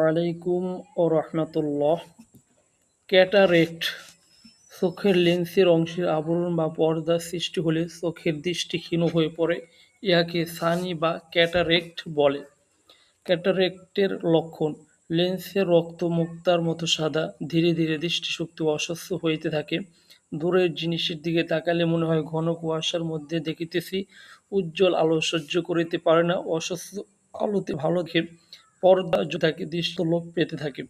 আলাইকুম ও রহমতুল্লাহ। ক্যাটারেক্ট চোখের লেন্সের অংশের আবরণ বা পর্দার সৃষ্টি হলে চোখের দৃষ্টি ক্ষীণ হয়ে পড়ে। ইহাকে সানি বা ক্যাটারেক্ট বলে। ক্যাটারেক্টের লক্ষণ: লেন্সের রক্ত মুক্তার মতো সাদা, ধীরে ধীরে দৃষ্টিশক্তি অস্বস্ಥ হইতে থাকে। দূরের জিনিসের দিকে তাকালে মনে হয় ঘন কুয়াশার মধ্যে দেখিতেছি। উজ্জ্বল আলো সহ্য করিতে পারে না, অস্বস্ಥ আলোতে ভালো দেখে, পর্দা থাকে, দৃষ্টি লোপ পেতে থাকে।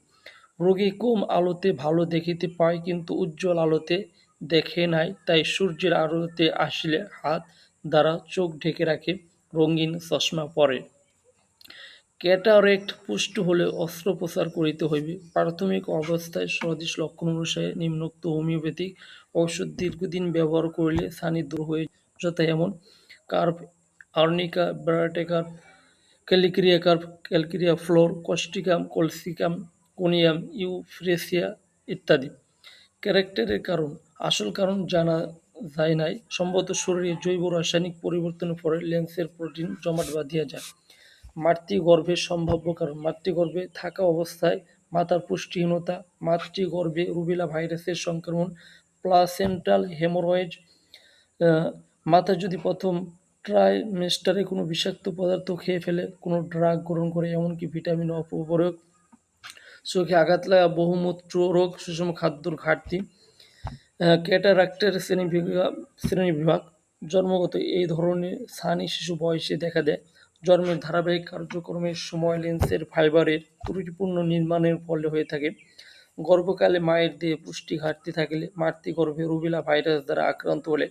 রোগী কম আলোতে ভালো দেখিতে পায় কিন্তু উজ্জ্বল আলোতে দেখে নাই, তাই সূর্যের আলোতে আসিলে হাত দ্বারা চোখ ঢেকে রাখে, রঙিন চশমা পরে। ক্যাটারেক্ট পুষ্ট হলে অস্ত্রোপচার করিতে হইবে। প্রাথমিক অবস্থায় সদৃশ লক্ষণ অনুসারে নিম্নোক্ত হোমিওপ্যাথিক ঔষধ দীর্ঘদিন ব্যবহার করিলে ছানি দূর হয়ে যথা এমন: কার্ভ, আর্নিকা, ব্রাটেকার্ভ, calcarea carb, calcarea fluor, causticum, colchicum, conium, euphrasia ইত্যাদি। ক্যারেক্টারের কারণ: আসল কারণ জানা যায় নাই, সম্ভবত শরীরে জৈব রাসায়নিক পরিবর্তনের ফলে লেন্সের প্রোটিন জমাট বাঁধিয়া যায়। মাতৃগর্ভের সম্ভাব্য কারণ: মাতৃগর্ভে থাকা অবস্থায় মাতার পুষ্টিহীনতা, মাতৃগর্ভে রুবেলা ভাইরাসের সংক্রমণ, প্লাসেন্টাল হেমোরয়েড, মাতা যদি প্রথম ট্রাইমেস্টারে কোনো বিষাক্ত পদার্থ খেয়ে ফেলে, কোনো ড্রাগ গ্রহণ করে, এমনকি ভিটামিন অপপ্রয়োগ, চোখে আঘাত লাগা, বহুমূত্র রোগ, সুষম খাদ্যর ঘাটতি। ক্যাটারাক্টের শ্রেণীবিভাগ: জন্মগত: এই ধরনের ছানি শিশু বয়সে দেখা দেয়। জন্মের ধারাবাহিক কার্যক্রমের সময় লেন্সের ফাইবারের ত্রুটিপূর্ণ নির্মাণের ফলে হয়ে থাকে। গর্ভকালে মায়ের দেহে পুষ্টি ঘাটতি থাকলে, মাতৃগর্ভে রুবেলা ভাইরাস দ্বারা আক্রান্ত হলে,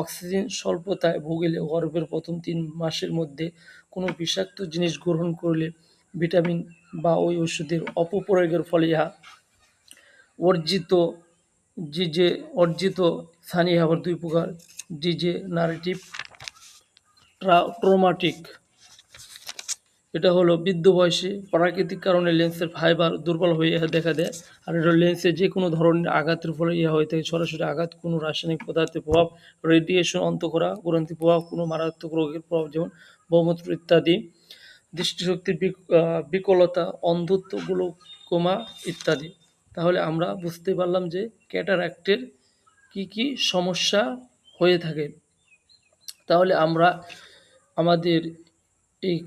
অক্সিজেন স্বল্পতায় ভুগলে, গর্ভের প্রথম 3 মাসের মধ্যে কোনো বিষাক্ত জিনিস গ্রহণ করলে, ভিটামিন বা ওই ওষুধের অপপ্রয়োগের ফলে ইহা অর্জিত ছানি আবার 2 প্রকার: ডিজেনারেটিভ, ট্রমাটিক। এটা হলো বৃদ্ধ বয়সে প্রাকৃতিক কারণে লেন্সের ফাইবার দুর্বল হয়ে ইহা দেখা দেয়। আর এটা লেন্সে যে কোনো ধরনের আঘাতের ফলে ইহা হয়ে থাকে। সরাসরি আঘাত, কোনো রাসায়নিক পদার্থের প্রভাব, রেডিয়েশন, অন্তঃক্ষরা গ্রন্থির প্রভাব, কোনো মারাত্মক রোগের প্রভাব যেমন বহুমূত্র ইত্যাদি, দৃষ্টিশক্তির বিকলতা, অন্ধত্ব, গ্লুকোমা ইত্যাদি। তাহলে আমরা বুঝতে পারলাম যে ক্যাটারাক্টের কি সমস্যা হয়ে থাকে। তাহলে আমরা আমাদের এই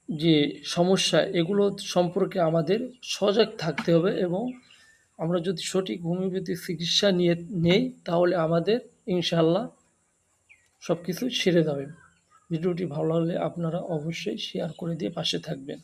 যে সমস্যা, এগুলো সম্পর্কে আমাদের সজাগ থাকতে হবে এবং আমরা যদি সঠিক হোমিওপ্যাথিক চিকিৎসা নেই তাহলে আমাদের ইনশাআল্লাহ সব কিছু সেরে যাবে। ভিডিওটি ভালো লাগলে আপনারা অবশ্যই শেয়ার করে দিয়ে পাশে থাকবেন।